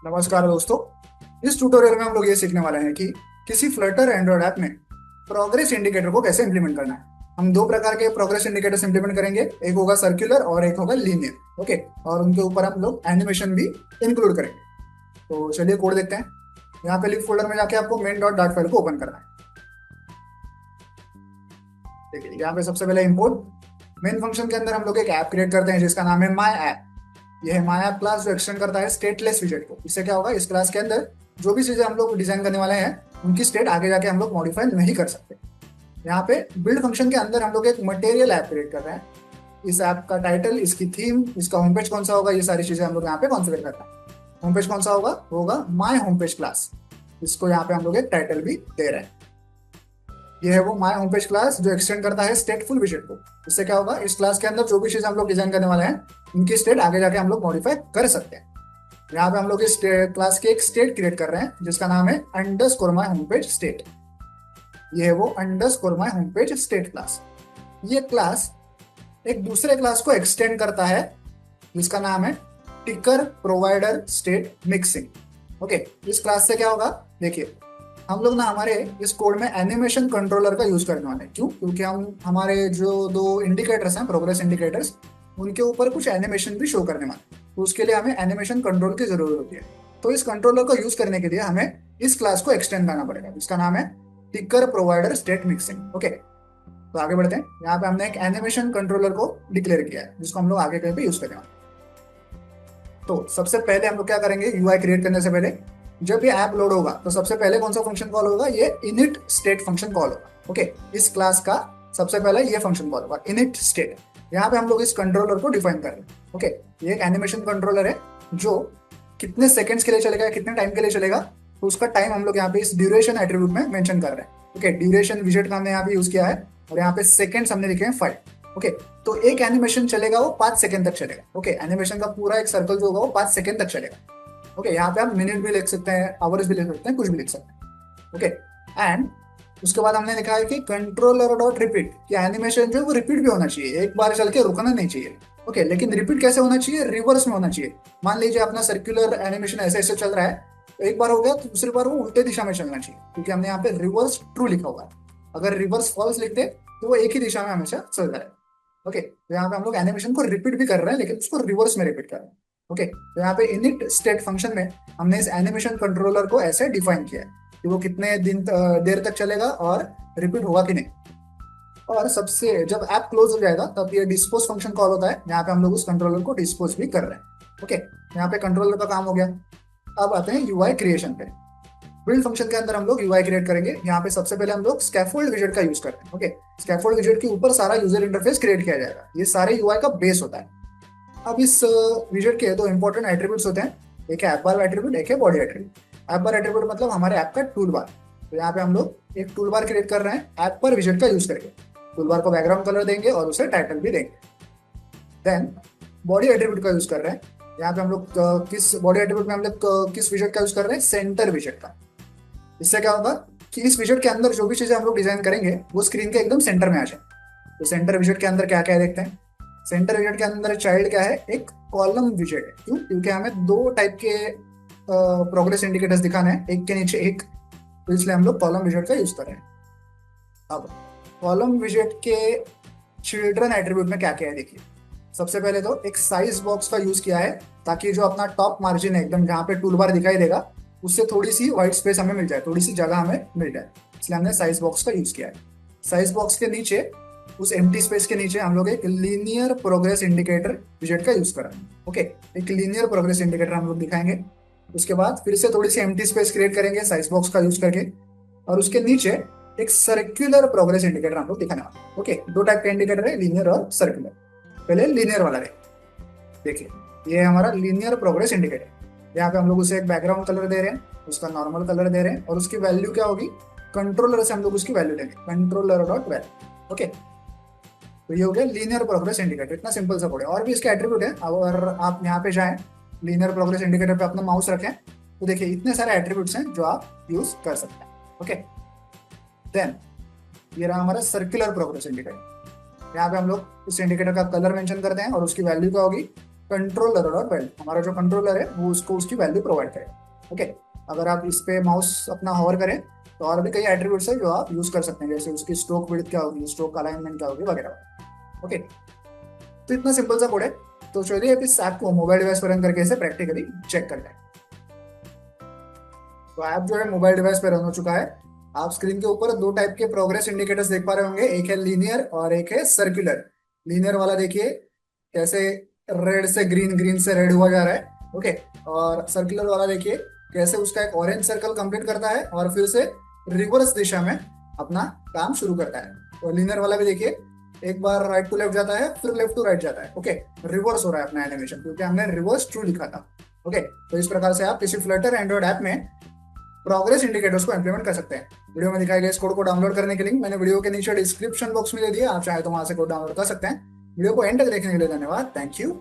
नमस्कार दोस्तों। इस ट्यूटोरियल में हम लोग ये सीखने वाले हैं कि किसी फ्लटर एंड्रॉयड ऐप में प्रोग्रेस इंडिकेटर को कैसे इंप्लीमेंट करना है। हम दो प्रकार के प्रोग्रेस इंडिकेटर्स इंप्लीमेंट करेंगे, एक होगा सर्कुलर और एक होगा लीनियर। ओके, और उनके ऊपर हम लोग एनिमेशन भी इंक्लूड करेंगे। तो चलिए कोड देखते हैं। यहाँ पे लिख फोल्डर में जाके आपको मेन डॉट डाट फाइल को ओपन करना है। देखिए यहाँ पे सबसे पहले इंपोर्ट मेन फंक्शन के अंदर हम लोग एक ऐप क्रिएट करते हैं जिसका नाम है माई ऐप। ये है माई ऐप क्लास जो एक्सटेंड करता है स्टेटलेस विजेट को। इससे क्या होगा, इस क्लास के अंदर जो भी चीजें हम लोग डिजाइन करने वाले हैं उनकी स्टेट आगे जाके हम लोग मॉडिफाई नहीं कर सकते। यहाँ पे बिल्ड फंक्शन के अंदर हम लोग एक मटेरियल ऐप क्रिएट कर रहे हैं। इस ऐप का टाइटल, इसकी थीम, इसका होम पेज कौन सा होगा, ये सारी चीजें हम लोग यहाँ पे कॉन्फ़िगर करते हैं। होम पेज कौन सा होगा माई होम पेज क्लास। इसको यहाँ पे हम लोग एक टाइटल भी दे रहे हैं। ये है वो माई होम पेज क्लास जो एक्सटेंड करता है स्टेटफुल विजेट को। इससे क्या होगा, इस क्लास के अंदर जो भी चीज हम लोग डिजाइन करने वाले हैं उनकी स्टेट आगे जाके हम लोग मॉडिफाई कर सकते हैं। यहाँ पे हम लोग इस क्लास की एक स्टेट क्रिएट कर रहे हैं जिसका नाम है underscore my home page state. ये है वो underscore my home page state class. ये क्लास एक दूसरे क्लास को एक्सटेंड करता है जिसका नाम है टिकर प्रोवाइडर स्टेट मिक्सिंग। ओके, इस क्लास से क्या होगा, देखिए हम लोग ना हमारे इस कोड में एनिमेशन कंट्रोलर का यूज करने वाले हैं। क्यों? क्योंकि हम हमारे जो दो इंडिकेटर्स हैं, प्रोग्रेस इंडिकेटर्स, उनके ऊपर कुछ एनिमेशन भी शो करने वाले हैं। तो उसके लिए हमें एनिमेशन कंट्रोल की जरूरत होती है। तो इस कंट्रोलर को यूज करने के लिए हमें इस क्लास को एक्सटेंड करना पड़ेगा जिसका नाम है टिकर प्रोवाइडर स्टेट मिक्सिंग। ओके, तो आगे बढ़ते हैं। यहाँ पे हमने एक एनिमेशन कंट्रोलर को डिक्लेयर किया है जिसको हम लोग आगे कहीं पे यूज करेंगे। तो सबसे पहले हम लोग क्या करेंगे, यूआई क्रिएट करने से पहले जब ये ऐप लोड होगा तो सबसे पहले कौन सा फंक्शन कॉल होगा, ये इनिट स्टेट फंक्शन कॉल होगा। ओके, इस क्लास का सबसे पहले ये फंक्शन कॉल होगा इनिट स्टेट। यहाँ पे हम लोग इस कंट्रोलर को डिफाइन कर रहे हैं। ओके, ये एक एनिमेशन कंट्रोलर है जो कितने सेकंड्स के लिए चलेगा, कितने टाइम के लिए चलेगा, तो उसका टाइम हम लोग यहाँ पे इस ड्यूरेशन एट्रीब्यूट में मेंशन कर रहे हैं। ओके, ड्यूरेशन विजेट का हमने यहाँ पे यूज किया है और यहाँ पे सेकंड्स हमने लिखे हैं 5। ओके, तो एक एनिमेशन चलेगा वो 5 सेकंड तक चलेगा। ओके, एनिमेशन का पूरा एक सर्कल जो होगा वो 5 सेकंड तक चलेगा। ओके, यहाँ पे आप मिनट भी लिख सकते हैं, आवर्स भी लिख सकते हैं, कुछ भी लिख सकते हैं। ओके, एंड उसके बाद हमने लिखा है कि कंट्रोलर डॉट रिपीट, कि एनिमेशन जो है वो रिपीट भी होना चाहिए, एक बार चल के रुकना नहीं चाहिए। ओके, लेकिन रिपीट कैसे होना चाहिए, रिवर्स में होना चाहिए। मान लीजिए अपना सर्कुलर एनिमेशन ऐसे ऐसे चल रहा है, तो एक बार हो गया तो दूसरी बार वो उल्टे दिशा में चलना चाहिए क्योंकि हमने यहाँ पे रिवर्स ट्रू लिखा हुआ है। अगर रिवर्स फॉल्स लिखते तो वो एक ही दिशा में हमेशा चल रहा है। ओके, तो यहाँ पे हम लोग एनिमेशन को रिपीट भी कर रहे हैं लेकिन उसको रिवर्स में रिपीट कर रहे हैं। ओके, तो यहाँ पे इनिट स्टेट फंक्शन में हमने इस एनिमेशन कंट्रोलर को ऐसे डिफाइन किया है कि वो कितने देर तक चलेगा और रिपीट होगा कि नहीं। और सबसे जब ऐप क्लोज हो जाएगा तब ये डिस्पोज फंक्शन कॉल होता है, यहाँ पे हम लोग उस कंट्रोलर को डिस्पोज भी कर रहे हैं। ओके, यहाँ पे कंट्रोलर का काम हो गया। अब आते हैं यूआई क्रिएशन पे। बिल्ड फंक्शन के अंदर हम लोग यूआई क्रिएट करेंगे। यहाँ पे सबसे पहले हम लोग स्कैफोल्ड विजेट का यूज करते हैं। ओके, स्कैफोल्ड विजेट के ऊपर सारा यूजर इंटरफेस क्रिएट किया जाएगा, ये सारे यूआई का बेस होता है। अब इस विजेट के दो इंपॉर्टेंट एट्रीब्यूट्स होते हैं, एक है ऐप बार एट्रीब्यूट, एक है बॉडी एट्रीब्यूट। ऐप बार एट्रीब्यूट मतलब हमारे ऐप का टूल बार। तो यहाँ पे हम लोग एक टूल बार क्रिएट कर रहे हैं ऐप पर विजेट का यूज करके। टूल बार को बैकग्राउंड कलर देंगे और उसे टाइटल भी देंगे। देन बॉडी एट्रीब्यूट का यूज कर रहे हैं। यहाँ पे हम लोग किस बॉडी एट्रीब्यूट में हम लोग किस विजेट का यूज कर रहे हैं, सेंटर विजेट का। इससे क्या होगा कि इस विजेट के अंदर जो भी चीजें हम लोग डिजाइन करेंगे वो स्क्रीन के एकदम सेंटर में आ जाए। तो सेंटर विजेट के अंदर क्या क्या है देखते हैं। सेंटर विजेट के अंदर चाइल्ड क्या है, एक कॉलम विजेट है। क्यों? क्योंकि हमें दो टाइप के प्रोग्रेस इंडिकेटर्स दिखाना है, एक के नीचे एक, तो इसलिए हम लोग कॉलम विजेट का यूज कर रहे हैं। अब कॉलम विजेट के चिल्ड्रन एट्रीब्यूट में क्या क्या है देखिए। सबसे पहले तो एक साइज बॉक्स का यूज किया है ताकि जो अपना टॉप मार्जिन है एकदम जहाँ पे टूल बार दिखाई देगा उससे थोड़ी सी व्हाइट स्पेस हमें मिल जाए, थोड़ी सी जगह हमें मिल जाए, इसलिए हमने साइज बॉक्स का यूज किया है। साइज बॉक्स के नीचे, उस एम्प्टी स्पेस के नीचे हम लोग एक लीनियर प्रोग्रेस इंडिकेटर विजेट का यूज कर रहे हैं। ओके, एक लीनियर प्रोग्रेस इंडिकेटर हम लोग दिखाएंगे। उसके बाद फिर से थोड़ी सी एम्प्टी स्पेस क्रिएट करेंगे साइज बॉक्स का यूज करके, और उसके नीचे एक सर्कुलर प्रोग्रेस इंडिकेटर हम लोग दिखाने वाले। ओके, दो टाइप के इंडिकेटर है, लीनियर और सर्कुलर। पहले लीनियर वाला देखिए, ये हमारा लीनियर प्रोग्रेस इंडिकेटर। यहाँ पे हम लोग उसे एक बैकग्राउंड कलर दे रहे हैं, उसका नॉर्मल कलर दे रहे हैं, और उसकी वैल्यू क्या होगी, कंट्रोलर से हम लोग उसकी वैल्यू देंगे, कंट्रोलर डॉट वैल्यू। ओके, तो ये हो गया लीनियर प्रोग्रेस इंडिकेटर। इतना सिंपल सा कोड है, और भी इसके एट्रीब्यूट है। अगर आप यहाँ पे जाएं, लीनियर प्रोग्रेस इंडिकेटर पे अपना माउस रखें तो देखिए इतने सारे एट्रीब्यूट्स हैं जो आप यूज कर सकते हैं। ओके, देन ये रहा हमारा सर्कुलर प्रोग्रेस इंडिकेटर। यहाँ पे हम लोग इस इंडिकेटर का कलर मेंशन करते हैं और उसकी वैल्यू क्या होगी, कंट्रोलर डॉट वैल्यू, हमारा जो कंट्रोलर है वो उसको उसकी वैल्यू प्रोवाइड करेगा। ओके, अगर आप इस पे माउस अपना हॉवर करें तो और भी कई एट्रीब्यूट्स है जो आप यूज कर सकते हैं, जैसे उसकी स्ट्रोक विड्थ क्या होगी, स्ट्रोक अलाइनमेंट क्या होगी वगैरह। ओके, तो इतना सिंपल सा कोड है। तो चलिए अब इस ऐप को मोबाइल डिवाइस पर रन करके इसे प्रैक्टिकली चेक करते हैं। तो ऐप जो है मोबाइल डिवाइस पे रन हो चुका है। आप स्क्रीन के ऊपर दो टाइप के प्रोग्रेस इंडिकेटर्स देख पा रहे होंगे, एक है लीनियर और एक है सर्कुलर। लीनियर वाला देखिए कैसे रेड से ग्रीन, ग्रीन से रेड हुआ जा रहा है। ओके, और सर्कुलर वाला देखिए कैसे उसका एक ऑरेंज सर्कल कंप्लीट करता है और फिर से रिवर्स दिशा में अपना काम शुरू करता है। तो लीनियर वाला भी देखिए एक बार राइट टू लेफ्ट जाता है फिर लेफ्ट टू राइट जाता है। ओके, रिवर्स हो रहा है अपना एनिमेशन क्योंकि हमने रिवर्स ट्रू लिखा था। ओके, तो इस प्रकार से आप किसी फ्लटर एंड्रॉइड ऐप में प्रोग्रेस इंडिकेटर्स को इंप्लीमेंट कर सकते हैं। वीडियो में दिखाए गए इस कोड को डाउनलोड करने के लिंक मैंने वीडियो के नीचे डिस्क्रिप्शन बॉक्स में दे दिया, आप चाहे तो वहां से कोड डाउनलोड कर सकते हैं। वीडियो को एंड तक देखने के लिए धन्यवाद। Thank you.